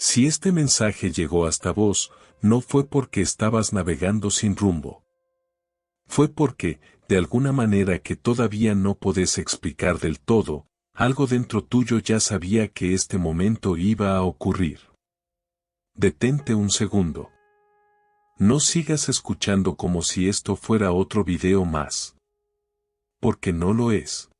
Si este mensaje llegó hasta vos, no fue porque estabas navegando sin rumbo. Fue porque, de alguna manera que todavía no podés explicar del todo, algo dentro tuyo ya sabía que este momento iba a ocurrir. Detente un segundo. No sigas escuchando como si esto fuera otro video más. Porque no lo es.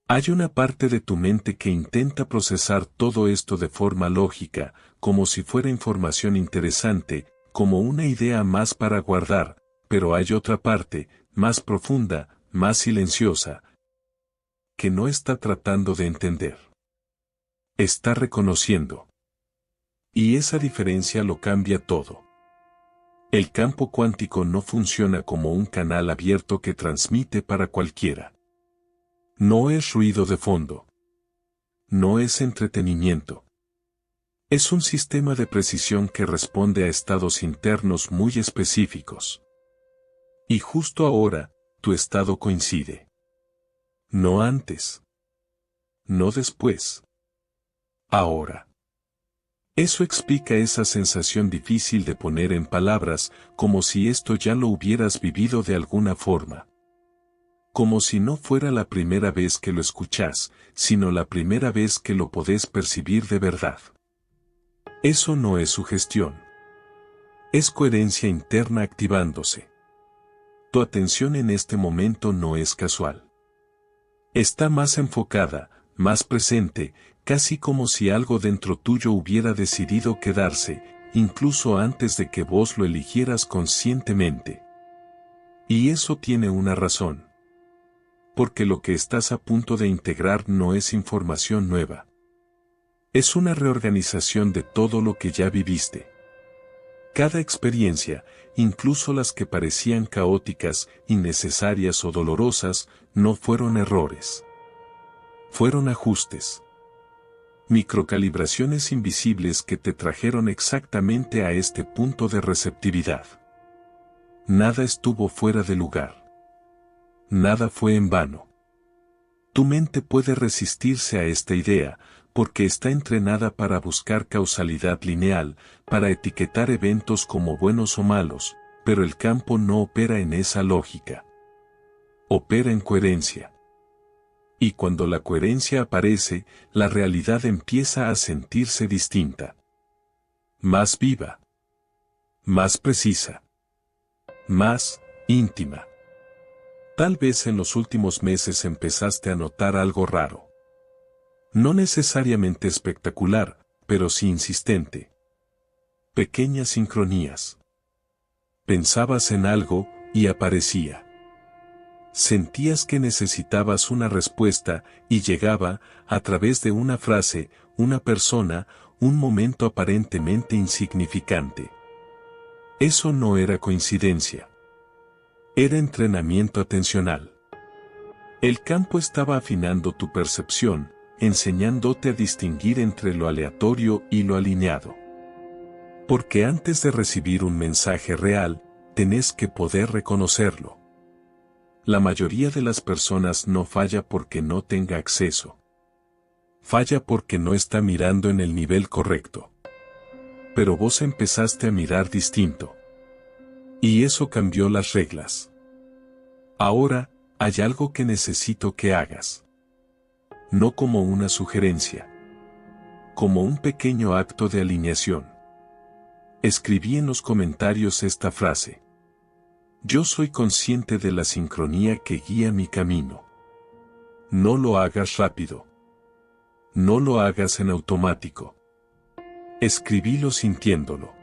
Hay una parte de tu mente que intenta procesar todo esto de forma lógica, como si fuera información interesante, como una idea más para guardar, pero hay otra parte, más profunda, más silenciosa, que no está tratando de entender. Está reconociendo. Y esa diferencia lo cambia todo. El campo cuántico no funciona como un canal abierto que transmite para cualquiera. No es ruido de fondo. No es entretenimiento. Es un sistema de precisión que responde a estados internos muy específicos. Y justo ahora, tu estado coincide. No antes. No después. Ahora. Eso explica esa sensación difícil de poner en palabras, como si esto ya lo hubieras vivido de alguna forma. Como si no fuera la primera vez que lo escuchás, sino la primera vez que lo podés percibir de verdad. Eso no es sugestión. Es coherencia interna activándose. Tu atención en este momento no es casual. Está más enfocada, más presente, casi como si algo dentro tuyo hubiera decidido quedarse, incluso antes de que vos lo eligieras conscientemente. Y eso tiene una razón. Porque lo que estás a punto de integrar no es información nueva. Es una reorganización de todo lo que ya viviste. Cada experiencia, incluso las que parecían caóticas, innecesarias o dolorosas, no fueron errores. Fueron ajustes. Microcalibraciones invisibles que te trajeron exactamente a este punto de receptividad. Nada estuvo fuera de lugar. Nada fue en vano. Tu mente puede resistirse a esta idea, porque está entrenada para buscar causalidad lineal, para etiquetar eventos como buenos o malos, pero el campo no opera en esa lógica. Opera en coherencia. Y cuando la coherencia aparece, la realidad empieza a sentirse distinta. Más viva. Más precisa. Más íntima. Tal vez en los últimos meses empezaste a notar algo raro. No necesariamente espectacular, pero sí insistente. Pequeñas sincronías. Pensabas en algo, y aparecía. Sentías que necesitabas una respuesta, y llegaba, a través de una frase, una persona, un momento aparentemente insignificante. Eso no era coincidencia. Era entrenamiento atencional. El campo estaba afinando tu percepción, enseñándote a distinguir entre lo aleatorio y lo alineado. Porque antes de recibir un mensaje real, tenés que poder reconocerlo. La mayoría de las personas no falla porque no tenga acceso. Falla porque no está mirando en el nivel correcto. Pero vos empezaste a mirar distinto. Y eso cambió las reglas. Ahora, hay algo que necesito que hagas. No como una sugerencia. Como un pequeño acto de alineación. Escribí en los comentarios esta frase. Yo soy consciente de la sincronía que guía mi camino. No lo hagas rápido. No lo hagas en automático. Escribílo sintiéndolo.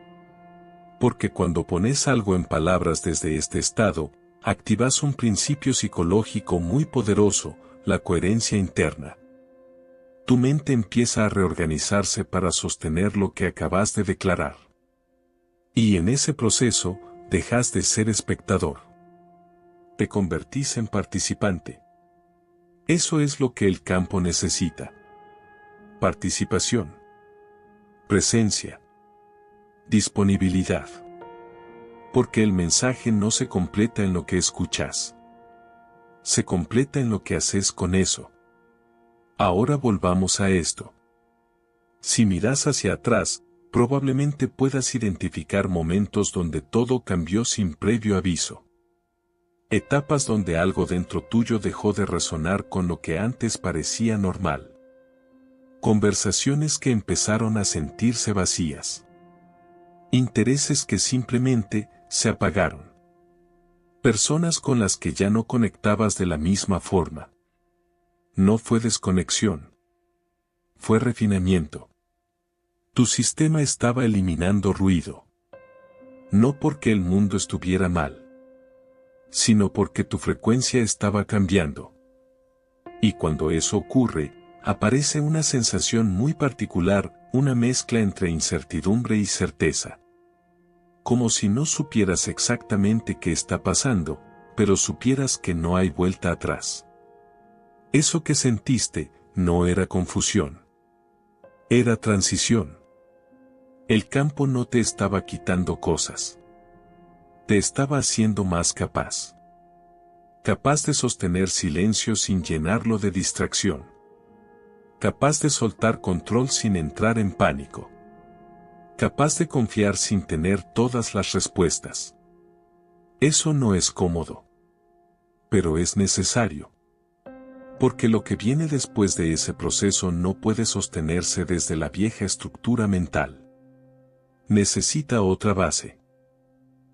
Porque cuando pones algo en palabras desde este estado, activas un principio psicológico muy poderoso, la coherencia interna. Tu mente empieza a reorganizarse para sostener lo que acabas de declarar. Y en ese proceso, dejas de ser espectador. Te convertís en participante. Eso es lo que el campo necesita. Participación. Presencia. Disponibilidad. Porque el mensaje no se completa en lo que escuchas. Se completa en lo que haces con eso. Ahora volvamos a esto. Si miras hacia atrás, probablemente puedas identificar momentos donde todo cambió sin previo aviso. Etapas donde algo dentro tuyo dejó de resonar con lo que antes parecía normal. Conversaciones que empezaron a sentirse vacías. Intereses que simplemente se apagaron. Personas con las que ya no conectabas de la misma forma. No fue desconexión. Fue refinamiento. Tu sistema estaba eliminando ruido. No porque el mundo estuviera mal, sino porque tu frecuencia estaba cambiando. Y cuando eso ocurre, aparece una sensación muy particular, una mezcla entre incertidumbre y certeza. Como si no supieras exactamente qué está pasando, pero supieras que no hay vuelta atrás. Eso que sentiste no era confusión. Era transición. El campo no te estaba quitando cosas. Te estaba haciendo más capaz. Capaz de sostener silencio sin llenarlo de distracción. Capaz de soltar control sin entrar en pánico. Capaz de confiar sin tener todas las respuestas. Eso no es cómodo. Pero es necesario. Porque lo que viene después de ese proceso no puede sostenerse desde la vieja estructura mental. Necesita otra base.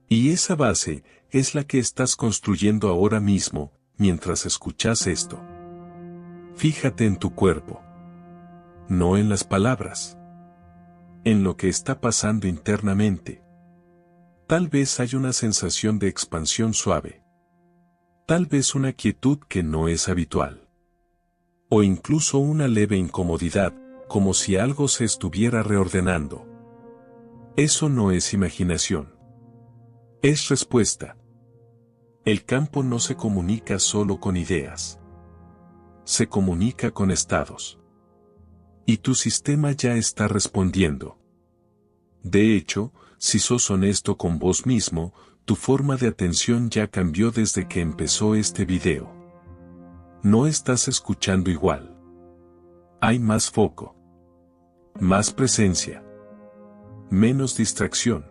Y esa base es la que estás construyendo ahora mismo, mientras escuchas esto. Fíjate en tu cuerpo. No en las palabras. En lo que está pasando internamente. Tal vez hay una sensación de expansión suave. Tal vez una quietud que no es habitual. O incluso una leve incomodidad, como si algo se estuviera reordenando. Eso no es imaginación. Es respuesta. El campo no se comunica solo con ideas. Se comunica con estados. Y tu sistema ya está respondiendo. De hecho, si sos honesto con vos mismo, tu forma de atención ya cambió desde que empezó este video. No estás escuchando igual. Hay más foco. Más presencia. Menos distracción.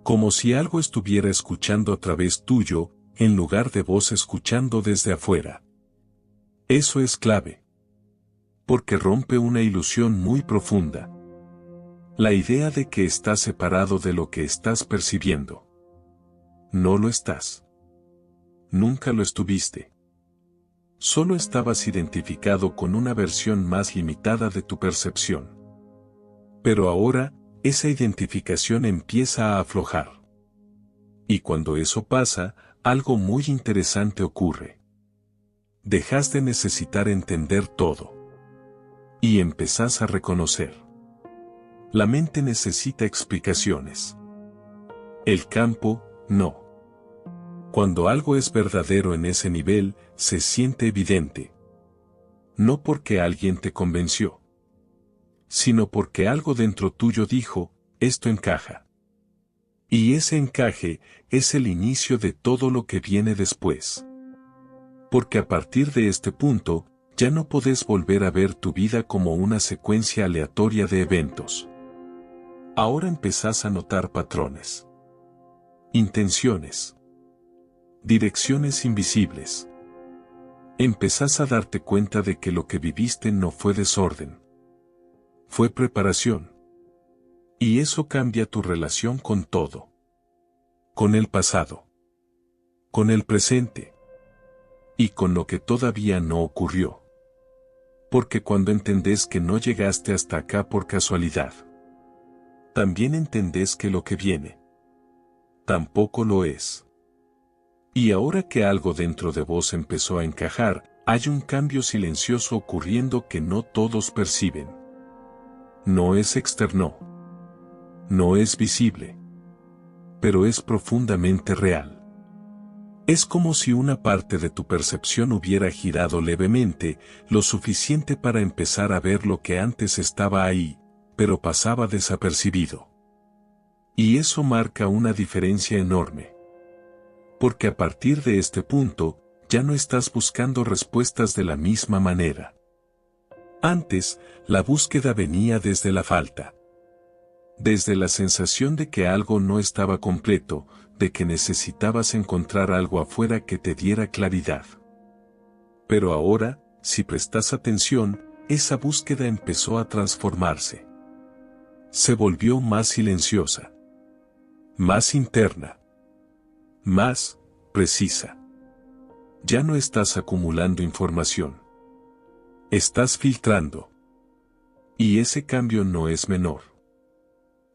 Como si algo estuviera escuchando a través tuyo, en lugar de vos escuchando desde afuera. Eso es clave. Porque rompe una ilusión muy profunda. La idea de que estás separado de lo que estás percibiendo. No lo estás. Nunca lo estuviste. Solo estabas identificado con una versión más limitada de tu percepción. Pero ahora, esa identificación empieza a aflojar. Y cuando eso pasa, algo muy interesante ocurre. Dejas de necesitar entender todo. Y empezás a reconocer. La mente necesita explicaciones. El campo, no. Cuando algo es verdadero en ese nivel, se siente evidente. No porque alguien te convenció, sino porque algo dentro tuyo dijo, esto encaja. Y ese encaje es el inicio de todo lo que viene después. Porque a partir de este punto, ya no podés volver a ver tu vida como una secuencia aleatoria de eventos. Ahora empezás a notar patrones. Intenciones. Direcciones invisibles. Empezás a darte cuenta de que lo que viviste no fue desorden. Fue preparación. Y eso cambia tu relación con todo. Con el pasado. Con el presente. Y con lo que todavía no ocurrió. Porque cuando entendés que no llegaste hasta acá por casualidad, también entendés que lo que viene tampoco lo es. Y ahora que algo dentro de vos empezó a encajar, hay un cambio silencioso ocurriendo que no todos perciben. No es externo. No es visible. Pero es profundamente real. Es como si una parte de tu percepción hubiera girado levemente, lo suficiente para empezar a ver lo que antes estaba ahí, pero pasaba desapercibido. Y eso marca una diferencia enorme. Porque a partir de este punto, ya no estás buscando respuestas de la misma manera. Antes, la búsqueda venía desde la falta. Desde la sensación de que algo no estaba completo, de que necesitabas encontrar algo afuera que te diera claridad. Pero ahora, si prestas atención, esa búsqueda empezó a transformarse. Se volvió más silenciosa, más interna, más precisa. Ya no estás acumulando información. Estás filtrando. Y ese cambio no es menor.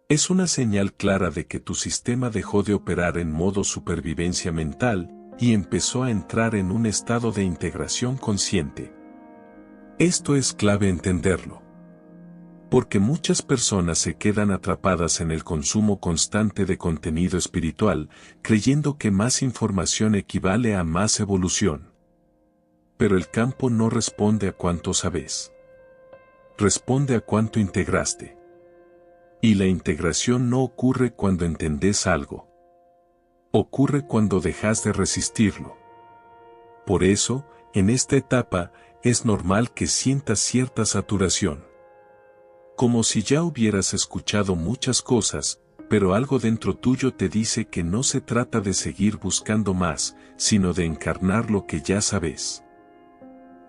Es una señal clara de que tu sistema dejó de operar en modo supervivencia mental y empezó a entrar en un estado de integración consciente. Esto es clave entenderlo. Porque muchas personas se quedan atrapadas en el consumo constante de contenido espiritual, creyendo que más información equivale a más evolución. Pero el campo no responde a cuánto sabes. Responde a cuánto integraste. Y la integración no ocurre cuando entendés algo. Ocurre cuando dejas de resistirlo. Por eso, en esta etapa, es normal que sientas cierta saturación. Como si ya hubieras escuchado muchas cosas, pero algo dentro tuyo te dice que no se trata de seguir buscando más, sino de encarnar lo que ya sabes.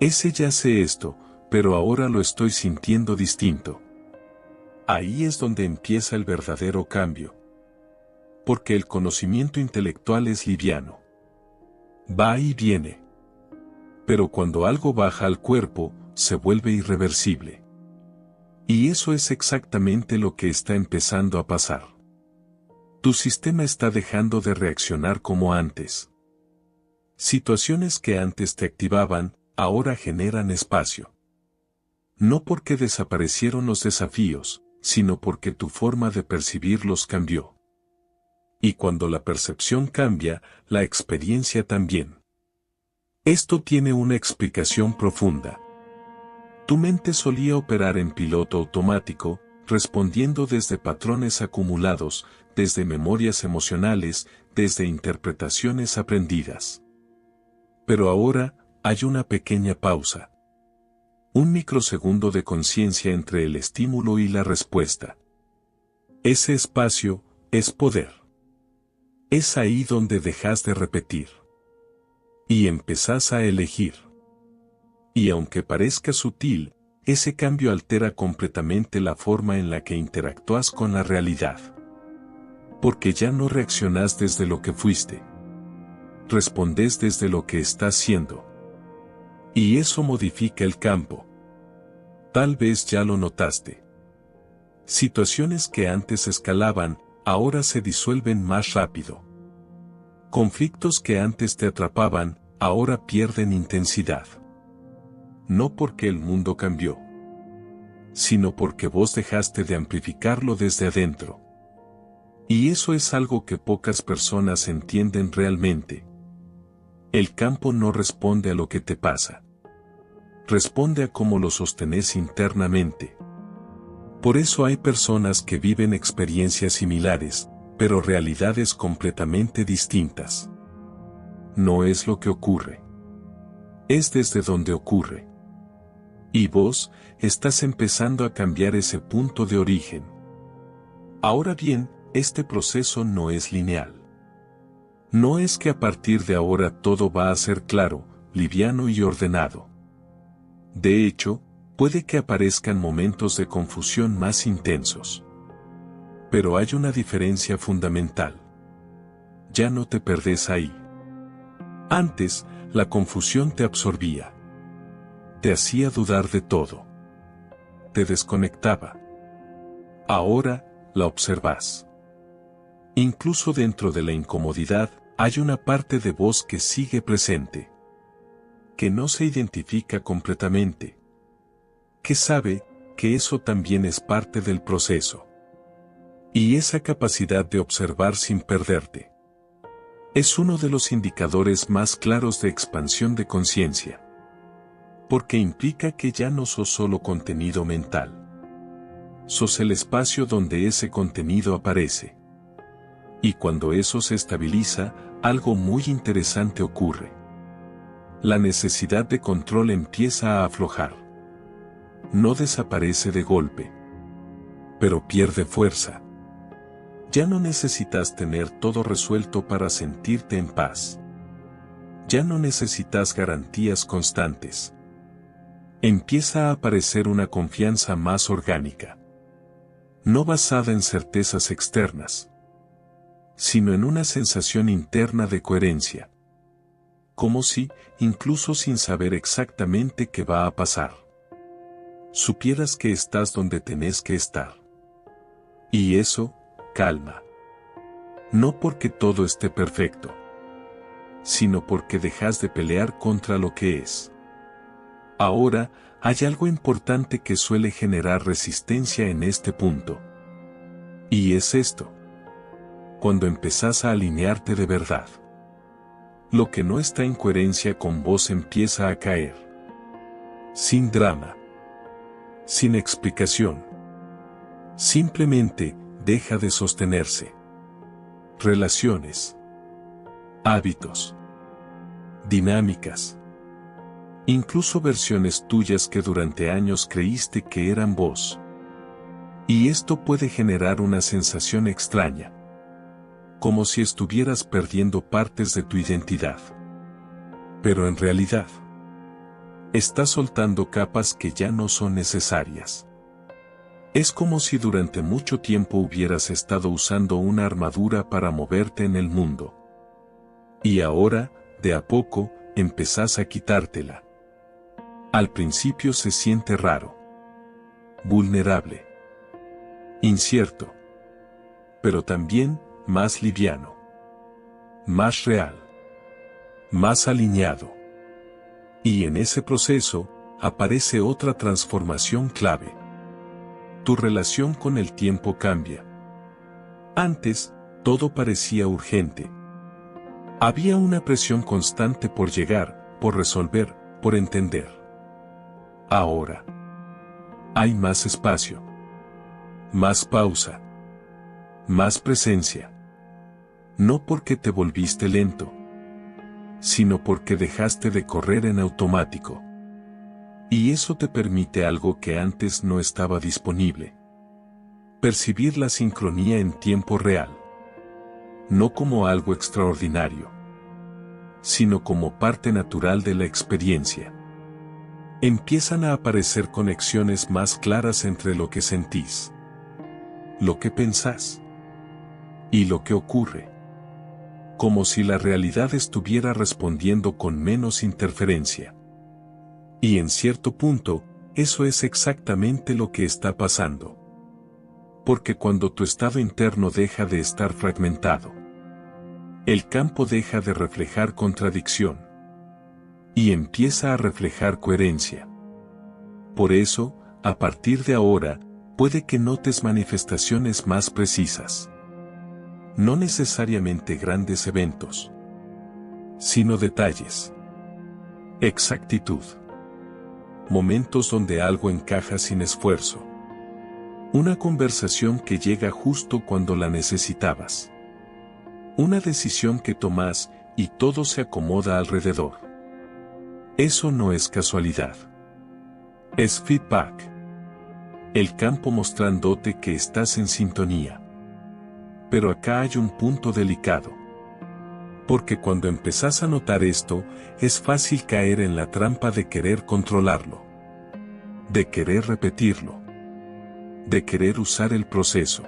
Ese ya sé esto, pero ahora lo estoy sintiendo distinto. Ahí es donde empieza el verdadero cambio. Porque el conocimiento intelectual es liviano. Va y viene. Pero cuando algo baja al cuerpo, se vuelve irreversible. Y eso es exactamente lo que está empezando a pasar. Tu sistema está dejando de reaccionar como antes. Situaciones que antes te activaban, ahora generan espacio. No porque desaparecieron los desafíos, sino porque tu forma de percibirlos cambió. Y cuando la percepción cambia, la experiencia también. Esto tiene una explicación profunda. Tu mente solía operar en piloto automático, respondiendo desde patrones acumulados, desde memorias emocionales, desde interpretaciones aprendidas. Pero ahora, hay una pequeña pausa. Un microsegundo de conciencia entre el estímulo y la respuesta. Ese espacio es poder. Es ahí donde dejas de repetir. Y empezás a elegir. Y aunque parezca sutil, ese cambio altera completamente la forma en la que interactúas con la realidad. Porque ya no reaccionás desde lo que fuiste. Respondés desde lo que estás siendo. Y eso modifica el campo. Tal vez ya lo notaste. Situaciones que antes escalaban, ahora se disuelven más rápido. Conflictos que antes te atrapaban, ahora pierden intensidad. No porque el mundo cambió, sino porque vos dejaste de amplificarlo desde adentro. Y eso es algo que pocas personas entienden realmente. El campo no responde a lo que te pasa. Responde a cómo lo sostenés internamente. Por eso hay personas que viven experiencias similares, pero realidades completamente distintas. No es lo que ocurre. Es desde donde ocurre. Y vos, estás empezando a cambiar ese punto de origen. Ahora bien, este proceso no es lineal. No es que a partir de ahora todo va a ser claro, liviano y ordenado. De hecho, puede que aparezcan momentos de confusión más intensos. Pero hay una diferencia fundamental. Ya no te perdés ahí. Antes, la confusión te absorbía. Te hacía dudar de todo. Te desconectaba. Ahora, la observas. Incluso dentro de la incomodidad, hay una parte de vos que sigue presente. Que no se identifica completamente. Que sabe que eso también es parte del proceso. Y esa capacidad de observar sin perderte es uno de los indicadores más claros de expansión de conciencia. Porque implica que ya no sos solo contenido mental. Sos el espacio donde ese contenido aparece. Y cuando eso se estabiliza, algo muy interesante ocurre. La necesidad de control empieza a aflojar. No desaparece de golpe, pero pierde fuerza. Ya no necesitas tener todo resuelto para sentirte en paz. Ya no necesitas garantías constantes. Empieza a aparecer una confianza más orgánica. No basada en certezas externas, sino en una sensación interna de coherencia. Como si, incluso sin saber exactamente qué va a pasar, supieras que estás donde tenés que estar. Y eso, calma. No porque todo esté perfecto, sino porque dejas de pelear contra lo que es. Ahora, hay algo importante que suele generar resistencia en este punto. Y es esto. Cuando empezás a alinearte de verdad, lo que no está en coherencia con vos empieza a caer. Sin drama. Sin explicación. Simplemente, deja de sostenerse. Relaciones. Hábitos. Dinámicas. Incluso versiones tuyas que durante años creíste que eran vos. Y esto puede generar una sensación extraña. Como si estuvieras perdiendo partes de tu identidad. Pero en realidad, estás soltando capas que ya no son necesarias. Es como si durante mucho tiempo hubieras estado usando una armadura para moverte en el mundo. Y ahora, de a poco, empezás a quitártela. Al principio se siente raro, vulnerable, incierto, pero también más liviano, más real, más alineado. Y en ese proceso, aparece otra transformación clave. Tu relación con el tiempo cambia. Antes, todo parecía urgente. Había una presión constante por llegar, por resolver, por entender. Ahora, hay más espacio, más pausa, más presencia. No porque te volviste lento, sino porque dejaste de correr en automático. Y eso te permite algo que antes no estaba disponible. Percibir la sincronía en tiempo real. No como algo extraordinario, sino como parte natural de la experiencia. Empiezan a aparecer conexiones más claras entre lo que sentís, lo que pensás y lo que ocurre. Como si la realidad estuviera respondiendo con menos interferencia. Y en cierto punto, eso es exactamente lo que está pasando. Porque cuando tu estado interno deja de estar fragmentado, el campo deja de reflejar contradicción. Y empieza a reflejar coherencia. Por eso, a partir de ahora, puede que notes manifestaciones más precisas. No necesariamente grandes eventos, sino detalles. Exactitud. Momentos donde algo encaja sin esfuerzo. Una conversación que llega justo cuando la necesitabas. Una decisión que tomás y todo se acomoda alrededor. Eso no es casualidad. Es feedback. El campo mostrándote que estás en sintonía. Pero acá hay un punto delicado. Porque cuando empezás a notar esto, es fácil caer en la trampa de querer controlarlo. De querer repetirlo. De querer usar el proceso.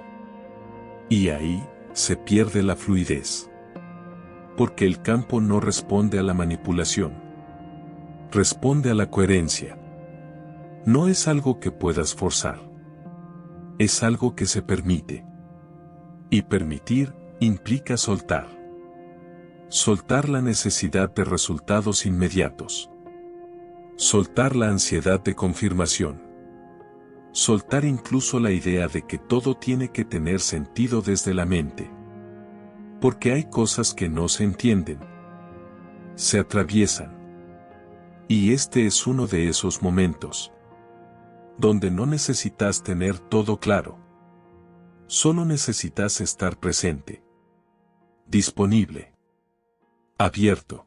Y ahí, se pierde la fluidez. Porque el campo no responde a la manipulación. Responde a la coherencia. No es algo que puedas forzar. Es algo que se permite. Y permitir, implica soltar. Soltar la necesidad de resultados inmediatos. Soltar la ansiedad de confirmación. Soltar incluso la idea de que todo tiene que tener sentido desde la mente. Porque hay cosas que no se entienden. Se atraviesan. Y este es uno de esos momentos. Donde no necesitas tener todo claro. Solo necesitas estar presente. Disponible. Abierto.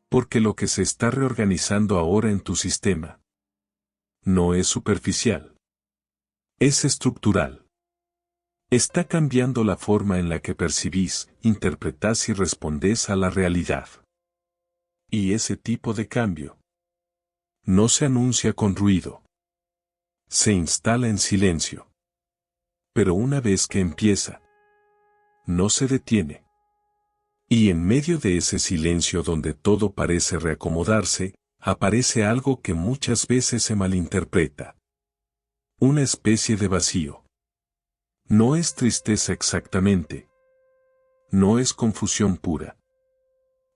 Porque lo que se está reorganizando ahora en tu sistema No es superficial. Es estructural. Está cambiando la forma en la que percibís, interpretás y respondés a la realidad. Y ese tipo de cambio no se anuncia con ruido. Se instala en silencio. Pero una vez que empieza, no se detiene. Y en medio de ese silencio donde todo parece reacomodarse, aparece algo que muchas veces se malinterpreta. Una especie de vacío. No es tristeza exactamente. No es confusión pura.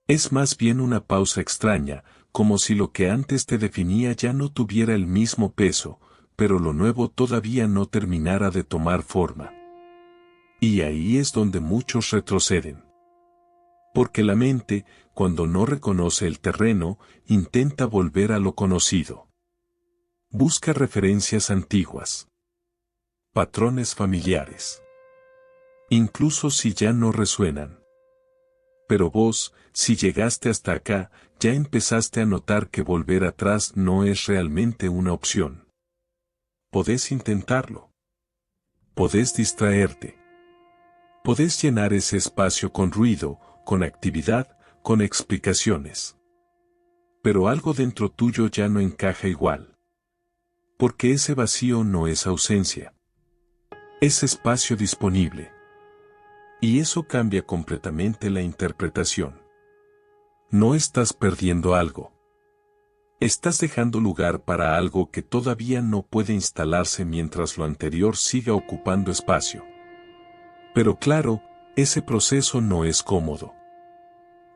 Es más bien una pausa extraña, como si lo que antes te definía ya no tuviera el mismo peso, pero lo nuevo todavía no terminara de tomar forma. Y ahí es donde muchos retroceden. Porque la mente, cuando no reconoce el terreno, intenta volver a lo conocido. Busca referencias antiguas. Patrones familiares. Incluso si ya no resuenan. Pero vos, si llegaste hasta acá, ya empezaste a notar que volver atrás no es realmente una opción. Podés intentarlo. Podés distraerte. Podés llenar ese espacio con ruido, con actividad, con explicaciones. Pero algo dentro tuyo ya no encaja igual. Porque ese vacío no es ausencia. Es espacio disponible. Y eso cambia completamente la interpretación. No estás perdiendo algo. Estás dejando lugar para algo que todavía no puede instalarse mientras lo anterior siga ocupando espacio. Pero claro, ese proceso no es cómodo.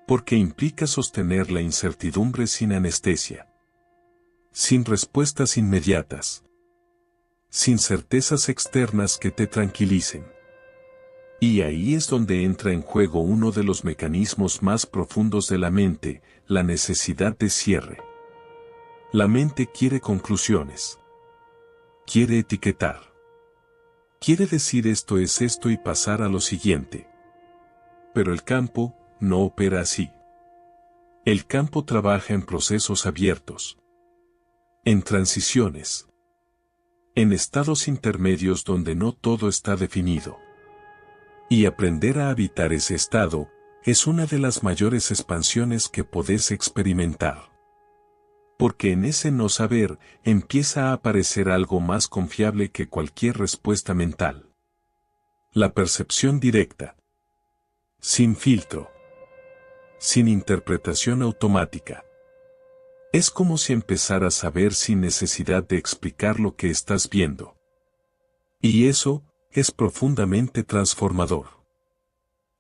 Porque implica sostener la incertidumbre sin anestesia. Sin respuestas inmediatas. Sin certezas externas que te tranquilicen. Y ahí es donde entra en juego uno de los mecanismos más profundos de la mente, la necesidad de cierre. La mente quiere conclusiones. Quiere etiquetar. Quiere decir esto es esto y pasar a lo siguiente. Pero el campo no opera así. El campo trabaja en procesos abiertos. En transiciones. En estados intermedios donde no todo está definido. Y aprender a habitar ese estado, es una de las mayores expansiones que podés experimentar. Porque en ese no saber, empieza a aparecer algo más confiable que cualquier respuesta mental. La percepción directa. Sin filtro. Sin interpretación automática. Es como si empezaras a ver sin necesidad de explicar lo que estás viendo. Y eso, es profundamente transformador.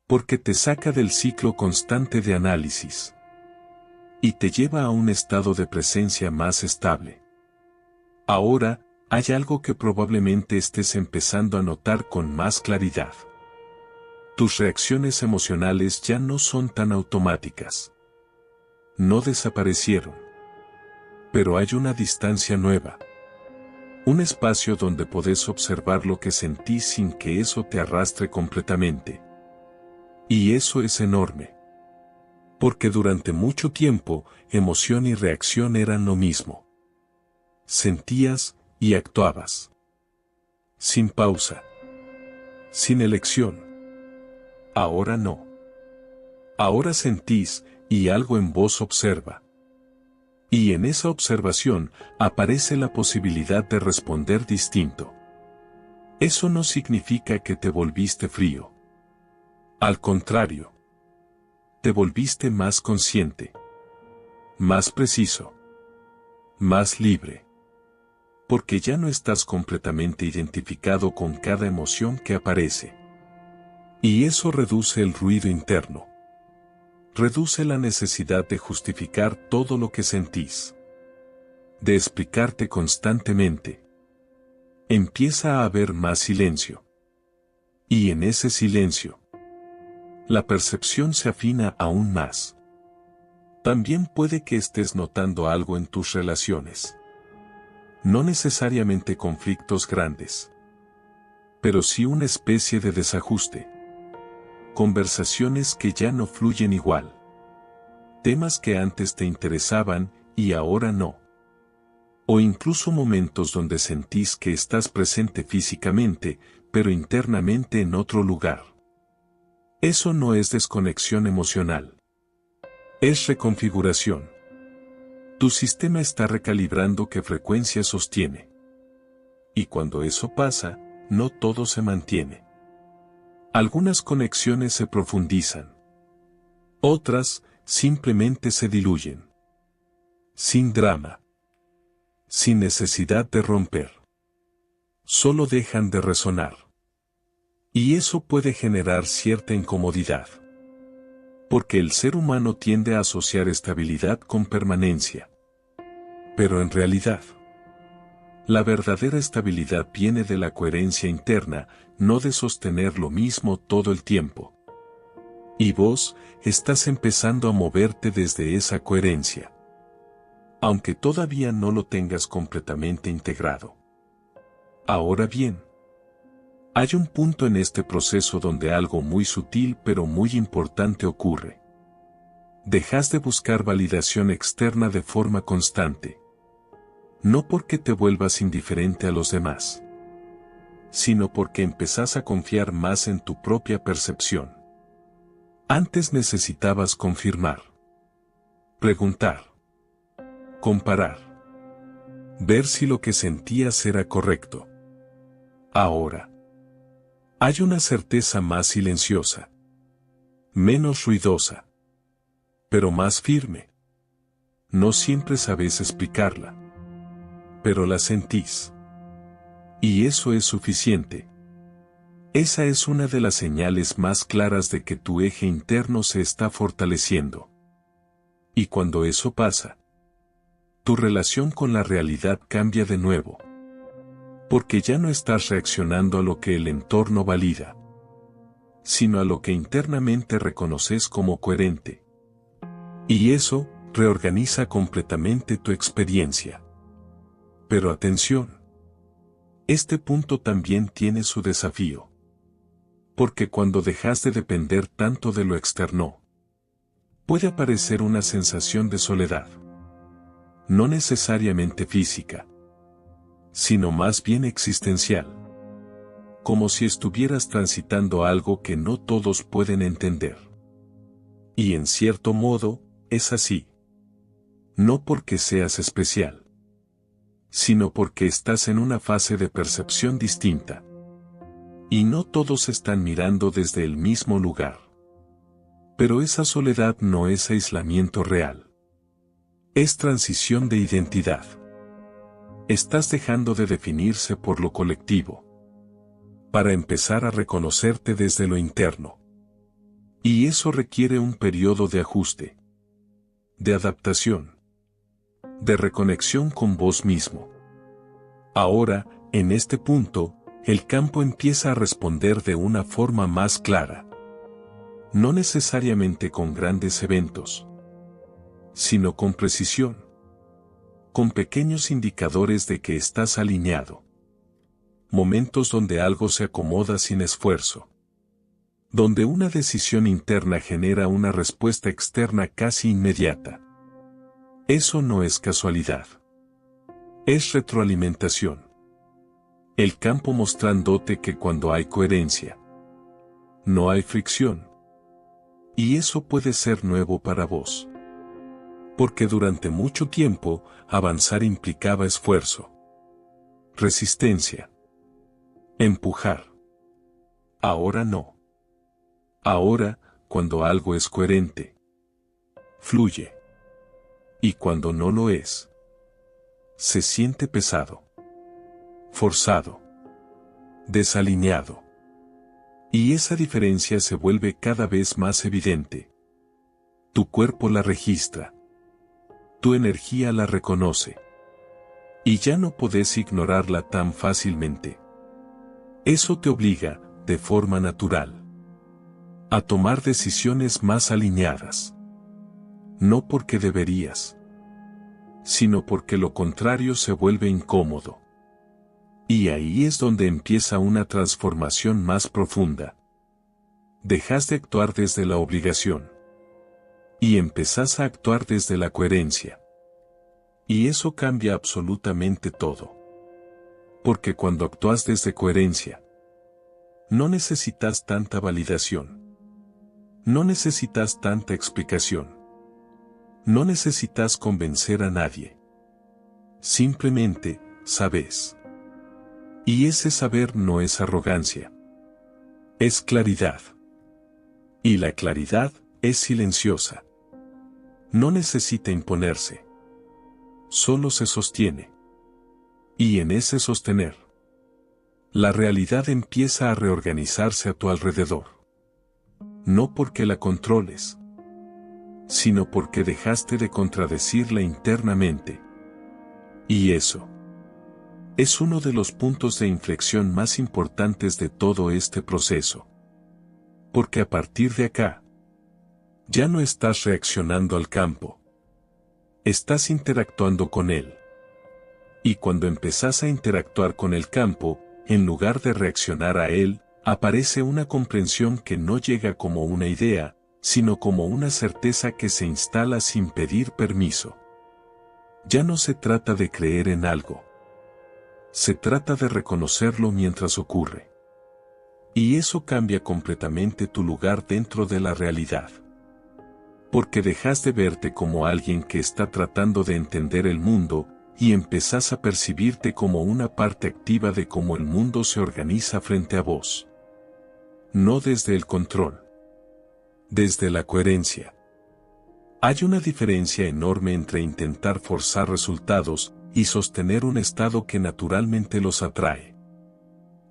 Porque te saca del ciclo constante de análisis. Y te lleva a un estado de presencia más estable. Ahora, hay algo que probablemente estés empezando a notar con más claridad. Tus reacciones emocionales ya no son tan automáticas. No desaparecieron. Pero hay una distancia nueva. Un espacio donde podés observar lo que sentís sin que eso te arrastre completamente. Y eso es enorme. Porque durante mucho tiempo, emoción y reacción eran lo mismo. Sentías y actuabas. Sin pausa. Sin elección. Ahora no. Ahora sentís y algo en vos observa. Y en esa observación aparece la posibilidad de responder distinto. Eso no significa que te volviste frío. Al contrario. Te volviste más consciente. Más preciso. Más libre. Porque ya no estás completamente identificado con cada emoción que aparece. Y eso reduce el ruido interno. Reduce la necesidad de justificar todo lo que sentís. De explicarte constantemente. Empieza a haber más silencio. Y en ese silencio, la percepción se afina aún más. También puede que estés notando algo en tus relaciones. No necesariamente conflictos grandes. Pero sí una especie de desajuste. Conversaciones que ya no fluyen igual. Temas que antes te interesaban y ahora no. O incluso momentos donde sentís que estás presente físicamente, pero internamente en otro lugar. Eso no es desconexión emocional. Es reconfiguración. Tu sistema está recalibrando qué frecuencia sostiene. Y cuando eso pasa, no todo se mantiene. Algunas conexiones se profundizan. Otras, simplemente se diluyen. Sin drama. Sin necesidad de romper. Solo dejan de resonar. Y eso puede generar cierta incomodidad. Porque el ser humano tiende a asociar estabilidad con permanencia. Pero en realidad, la verdadera estabilidad viene de la coherencia interna, no de sostener lo mismo todo el tiempo. Y vos estás empezando a moverte desde esa coherencia. Aunque todavía no lo tengas completamente integrado. Ahora bien, hay un punto en este proceso donde algo muy sutil pero muy importante ocurre. Dejas de buscar validación externa de forma constante. No porque te vuelvas indiferente a los demás, sino porque empezás a confiar más en tu propia percepción. Antes necesitabas confirmar, preguntar, comparar, ver si lo que sentías era correcto. Ahora, hay una certeza más silenciosa, menos ruidosa, pero más firme. No siempre sabes explicarla, pero la sentís. Y eso es suficiente. Esa es una de las señales más claras de que tu eje interno se está fortaleciendo. Y cuando eso pasa, tu relación con la realidad cambia de nuevo. Porque ya no estás reaccionando a lo que el entorno valida, sino a lo que internamente reconoces como coherente. Y eso reorganiza completamente tu experiencia. Pero atención, este punto también tiene su desafío. Porque cuando dejas de depender tanto de lo externo, puede aparecer una sensación de soledad. No necesariamente física, sino más bien existencial. Como si estuvieras transitando algo que no todos pueden entender. Y en cierto modo, es así. No porque seas especial, sino porque estás en una fase de percepción distinta. Y no todos están mirando desde el mismo lugar. Pero esa soledad no es aislamiento real. Es transición de identidad. Estás dejando de definirse por lo colectivo, para empezar a reconocerte desde lo interno. Y eso requiere un periodo de ajuste, de adaptación, de reconexión con vos mismo. Ahora, en este punto, el campo empieza a responder de una forma más clara. No necesariamente con grandes eventos, sino con precisión. Con pequeños indicadores de que estás alineado. Momentos donde algo se acomoda sin esfuerzo. Donde una decisión interna genera una respuesta externa casi inmediata. Eso no es casualidad. Es retroalimentación. El campo mostrándote que cuando hay coherencia, no hay fricción. Y eso puede ser nuevo para vos. Porque durante mucho tiempo, avanzar implicaba esfuerzo, resistencia, empujar. Ahora no. Ahora, cuando algo es coherente, fluye. Y cuando no lo es, se siente pesado, forzado, desalineado. Y esa diferencia se vuelve cada vez más evidente. Tu cuerpo la registra. Tu energía la reconoce. Y ya no podés ignorarla tan fácilmente. Eso te obliga, de forma natural, a tomar decisiones más alineadas. No porque deberías, sino porque lo contrario se vuelve incómodo. Y ahí es donde empieza una transformación más profunda. Dejas de actuar desde la obligación. Y empezás a actuar desde la coherencia. Y eso cambia absolutamente todo. Porque cuando actúas desde coherencia, no necesitas tanta validación. No necesitas tanta explicación. No necesitas convencer a nadie. Simplemente, sabes. Y ese saber no es arrogancia. Es claridad. Y la claridad es silenciosa. No necesita imponerse. Solo se sostiene. Y en ese sostener, la realidad empieza a reorganizarse a tu alrededor. No porque la controles, sino porque dejaste de contradecirla internamente. Y eso es uno de los puntos de inflexión más importantes de todo este proceso. Porque a partir de acá, ya no estás reaccionando al campo. Estás interactuando con él. Y cuando empezás a interactuar con el campo, en lugar de reaccionar a él, aparece una comprensión que no llega como una idea, sino como una certeza que se instala sin pedir permiso. Ya no se trata de creer en algo. Se trata de reconocerlo mientras ocurre. Y eso cambia completamente tu lugar dentro de la realidad. Porque dejas de verte como alguien que está tratando de entender el mundo, y empezás a percibirte como una parte activa de cómo el mundo se organiza frente a vos. No desde el control. Desde la coherencia. Hay una diferencia enorme entre intentar forzar resultados y sostener un estado que naturalmente los atrae.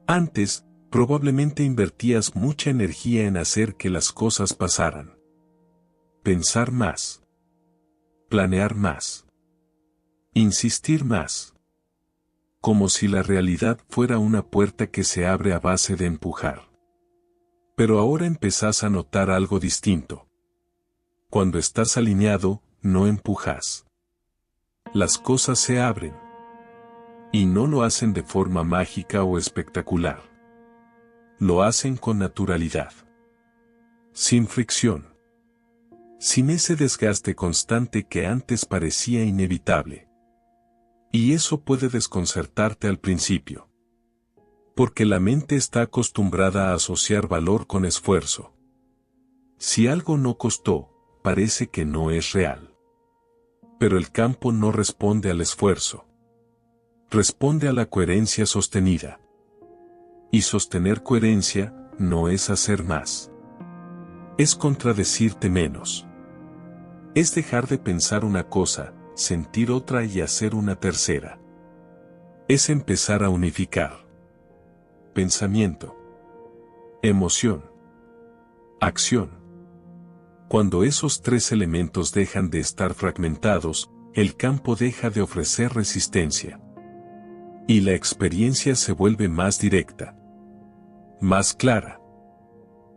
Antes, probablemente invertías mucha energía en hacer que las cosas pasaran. Pensar más. Planear más. Insistir más. Como si la realidad fuera una puerta que se abre a base de empujar. Pero ahora empezás a notar algo distinto. Cuando estás alineado, no empujas. Las cosas se abren. Y no lo hacen de forma mágica o espectacular. Lo hacen con naturalidad. Sin fricción. Sin ese desgaste constante que antes parecía inevitable. Y eso puede desconcertarte al principio. Porque la mente está acostumbrada a asociar valor con esfuerzo. Si algo no costó, parece que no es real. Pero el campo no responde al esfuerzo. Responde a la coherencia sostenida. Y sostener coherencia no es hacer más. Es contradecirte menos. Es dejar de pensar una cosa, sentir otra y hacer una tercera. Es empezar a unificar. Pensamiento. Emoción. Acción. Cuando esos tres elementos dejan de estar fragmentados, el campo deja de ofrecer resistencia. Y la experiencia se vuelve más directa. Más clara.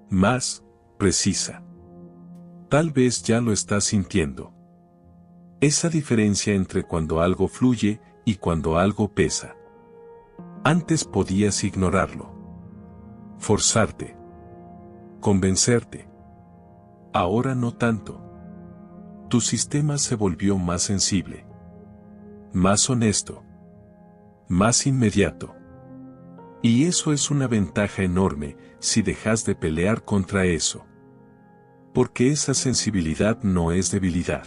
Más precisa. Tal vez ya lo estás sintiendo. Esa diferencia entre cuando algo fluye y cuando algo pesa. Antes podías ignorarlo. Forzarte. Convencerte. Ahora no tanto. Tu sistema se volvió más sensible. Más honesto. Más inmediato. Y eso es una ventaja enorme si dejas de pelear contra eso. Porque esa sensibilidad no es debilidad.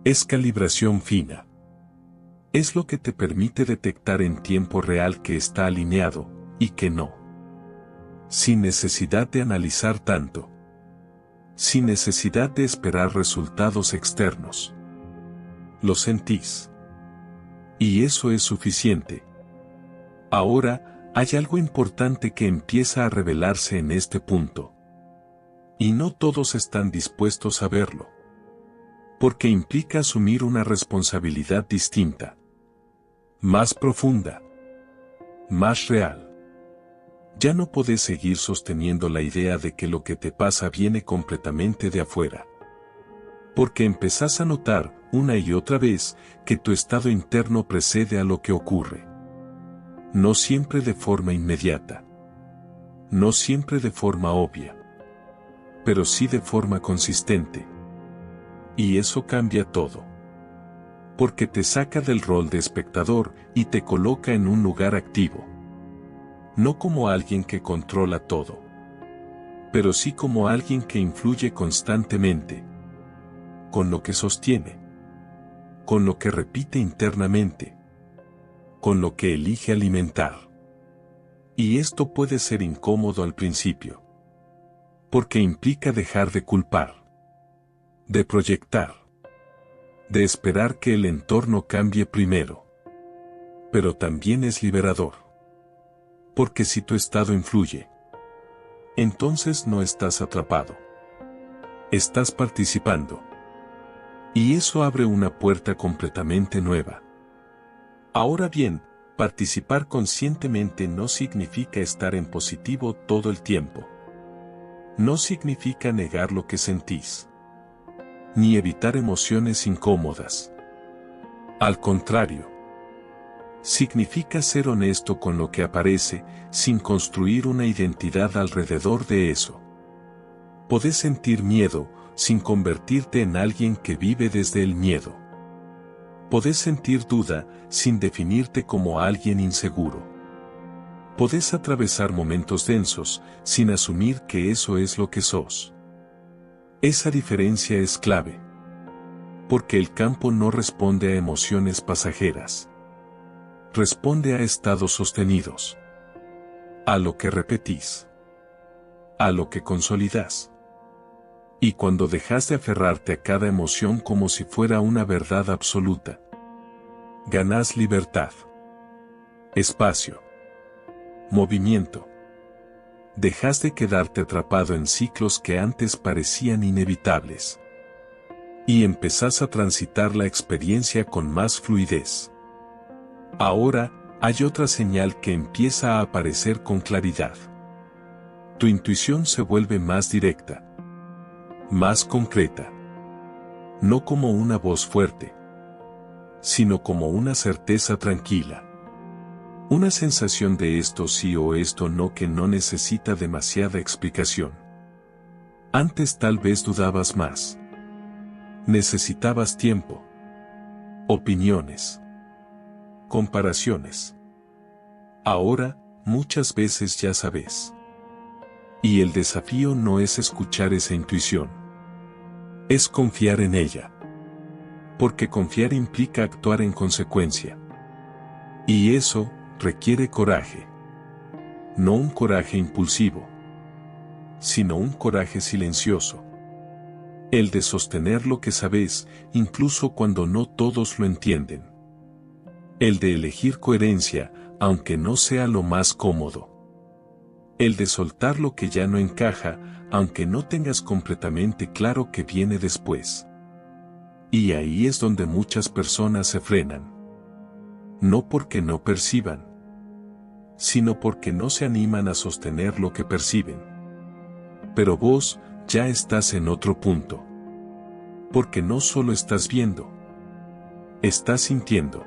Es calibración fina. Es lo que te permite detectar en tiempo real que está alineado, y que no. Sin necesidad de analizar tanto. Sin necesidad de esperar resultados externos. Lo sentís. Y eso es suficiente. Ahora, hay algo importante que empieza a revelarse en este punto. Y no todos están dispuestos a verlo. Porque implica asumir una responsabilidad distinta. Más profunda. Más real. Ya no podés seguir sosteniendo la idea de que lo que te pasa viene completamente de afuera. Porque empezás a notar, una y otra vez, que tu estado interno precede a lo que ocurre. No siempre de forma inmediata. No siempre de forma obvia. Pero sí de forma consistente. Y eso cambia todo. Porque te saca del rol de espectador y te coloca en un lugar activo. No como alguien que controla todo, pero sí como alguien que influye constantemente, con lo que sostiene, con lo que repite internamente, con lo que elige alimentar. Y esto puede ser incómodo al principio, porque implica dejar de culpar, de proyectar, de esperar que el entorno cambie primero. Pero también es liberador. Porque si tu estado influye, entonces no estás atrapado. Estás participando. Y eso abre una puerta completamente nueva. Ahora bien, participar conscientemente no significa estar en positivo todo el tiempo. No significa negar lo que sentís, ni evitar emociones incómodas. Al contrario, significa ser honesto con lo que aparece, sin construir una identidad alrededor de eso. Podés sentir miedo, sin convertirte en alguien que vive desde el miedo. Podés sentir duda, sin definirte como alguien inseguro. Podés atravesar momentos densos, sin asumir que eso es lo que sos. Esa diferencia es clave. Porque el campo no responde a emociones pasajeras. Responde a estados sostenidos. A lo que repetís. A lo que consolidás. Y cuando dejas de aferrarte a cada emoción como si fuera una verdad absoluta, ganás libertad, espacio, movimiento. Dejas de quedarte atrapado en ciclos que antes parecían inevitables. Y empezás a transitar la experiencia con más fluidez. Ahora, hay otra señal que empieza a aparecer con claridad. Tu intuición se vuelve más directa, más concreta. No como una voz fuerte, sino como una certeza tranquila. Una sensación de esto sí o esto no que no necesita demasiada explicación. Antes tal vez dudabas más. Necesitabas tiempo, opiniones, comparaciones. Ahora, muchas veces ya sabes. Y el desafío no es escuchar esa intuición. Es confiar en ella. Porque confiar implica actuar en consecuencia. Y eso requiere coraje. No un coraje impulsivo, sino un coraje silencioso. El de sostener lo que sabes, incluso cuando no todos lo entienden. El de elegir coherencia, aunque no sea lo más cómodo. El de soltar lo que ya no encaja, aunque no tengas completamente claro qué viene después. Y ahí es donde muchas personas se frenan. No porque no perciban, sino porque no se animan a sostener lo que perciben. Pero vos ya estás en otro punto. Porque no solo estás viendo, estás sintiendo.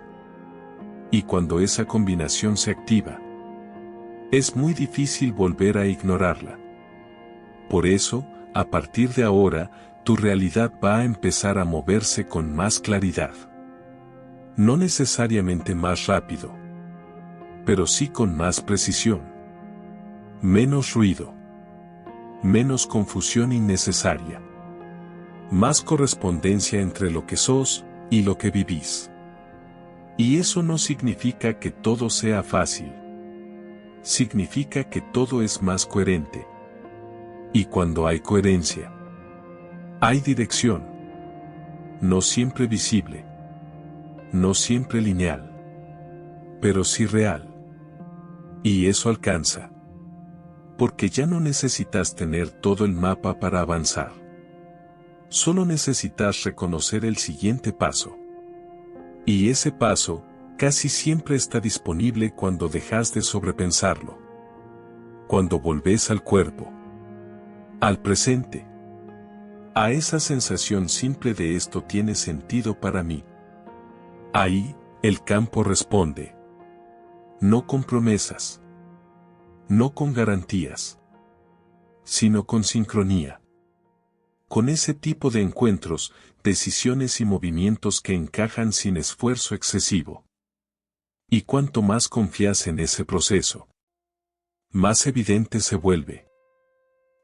Y cuando esa combinación se activa, es muy difícil volver a ignorarla. Por eso, a partir de ahora, tu realidad va a empezar a moverse con más claridad. No necesariamente más rápido, pero sí con más precisión. Menos ruido. Menos confusión innecesaria. Más correspondencia entre lo que sos y lo que vivís. Y eso no significa que todo sea fácil. Significa que todo es más coherente. Y cuando hay coherencia, hay dirección. No siempre visible. No siempre lineal. Pero sí real. Y eso alcanza. Porque ya no necesitas tener todo el mapa para avanzar. Solo necesitas reconocer el siguiente paso. Y ese paso, casi siempre está disponible cuando dejas de sobrepensarlo. Cuando volvés al cuerpo. Al presente. A esa sensación simple de esto tiene sentido para mí. Ahí, el campo responde. No con promesas. No con garantías. Sino con sincronía. Con ese tipo de encuentros, decisiones y movimientos que encajan sin esfuerzo excesivo. Y cuanto más confías en ese proceso, más evidente se vuelve.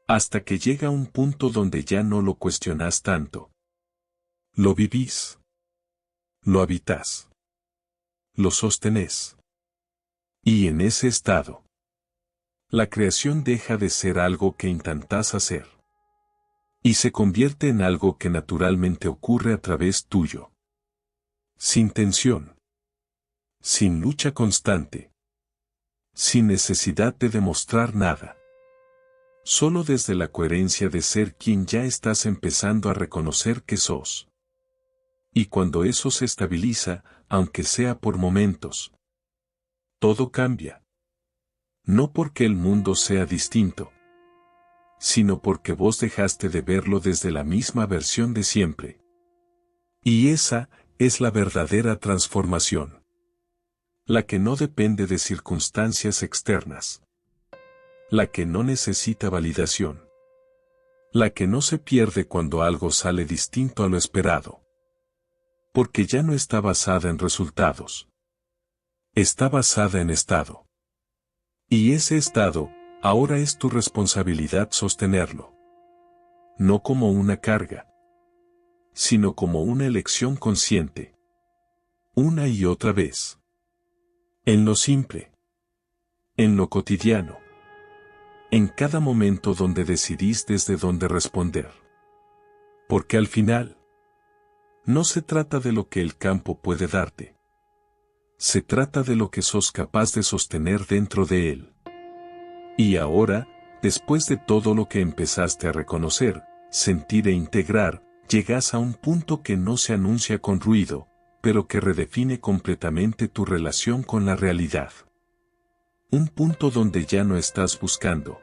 Hasta que llega un punto donde ya no lo cuestionas tanto. Lo vivís. Lo habitás. Lo sostenés. Y en ese estado, la creación deja de ser algo que intentás hacer. Y se convierte en algo que naturalmente ocurre a través tuyo. Sin tensión. Sin lucha constante. Sin necesidad de demostrar nada. Solo desde la coherencia de ser quien ya estás empezando a reconocer que sos. Y cuando eso se estabiliza, aunque sea por momentos, todo cambia. No porque el mundo sea distinto, sino porque vos dejaste de verlo desde la misma versión de siempre. Y esa es la verdadera transformación. La que no depende de circunstancias externas. La que no necesita validación. La que no se pierde cuando algo sale distinto a lo esperado. Porque ya no está basada en resultados. Está basada en estado. Y ese estado, ahora es tu responsabilidad sostenerlo. No como una carga, sino como una elección consciente. Una y otra vez. En lo simple. En lo cotidiano. En cada momento donde decidís desde dónde responder. Porque al final, no se trata de lo que el campo puede darte. Se trata de lo que sos capaz de sostener dentro de él. Y ahora, después de todo lo que empezaste a reconocer, sentir e integrar, llegas a un punto que no se anuncia con ruido, pero que redefine completamente tu relación con la realidad. Un punto donde ya no estás buscando.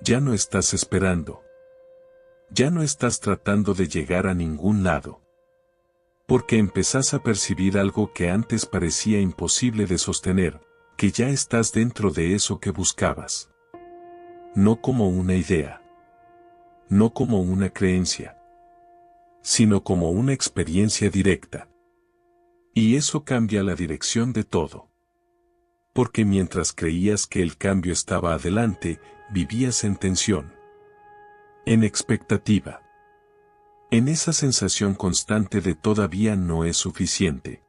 Ya no estás esperando. Ya no estás tratando de llegar a ningún lado. Porque empezás a percibir algo que antes parecía imposible de sostener, que ya estás dentro de eso que buscabas. No como una idea. No como una creencia. Sino como una experiencia directa. Y eso cambia la dirección de todo. Porque mientras creías que el cambio estaba adelante, vivías en tensión. En expectativa. En esa sensación constante de todavía no es suficiente.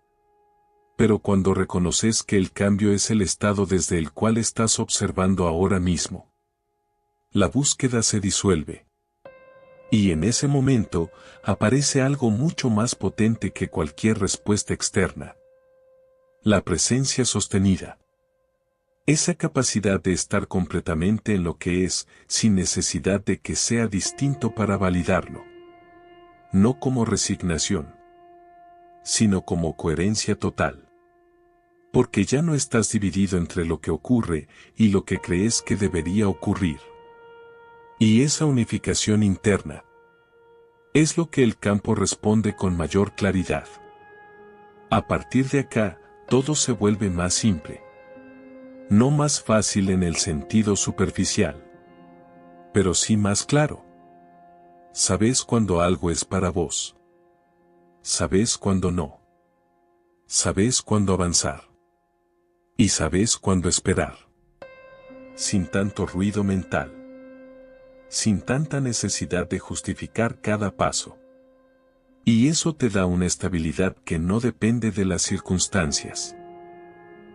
Pero cuando reconoces que el cambio es el estado desde el cual estás observando ahora mismo, la búsqueda se disuelve. Y en ese momento, aparece algo mucho más potente que cualquier respuesta externa. La presencia sostenida. Esa capacidad de estar completamente en lo que es, sin necesidad de que sea distinto para validarlo. No como resignación, sino como coherencia total. Porque ya no estás dividido entre lo que ocurre y lo que crees que debería ocurrir. Y esa unificación interna es lo que el campo responde con mayor claridad. A partir de acá, todo se vuelve más simple. No más fácil en el sentido superficial, pero sí más claro. Sabes cuando algo es para vos. Sabes cuando no. Sabes cuándo avanzar. Y sabes cuándo esperar. Sin tanto ruido mental. Sin tanta necesidad de justificar cada paso. Y eso te da una estabilidad que no depende de las circunstancias.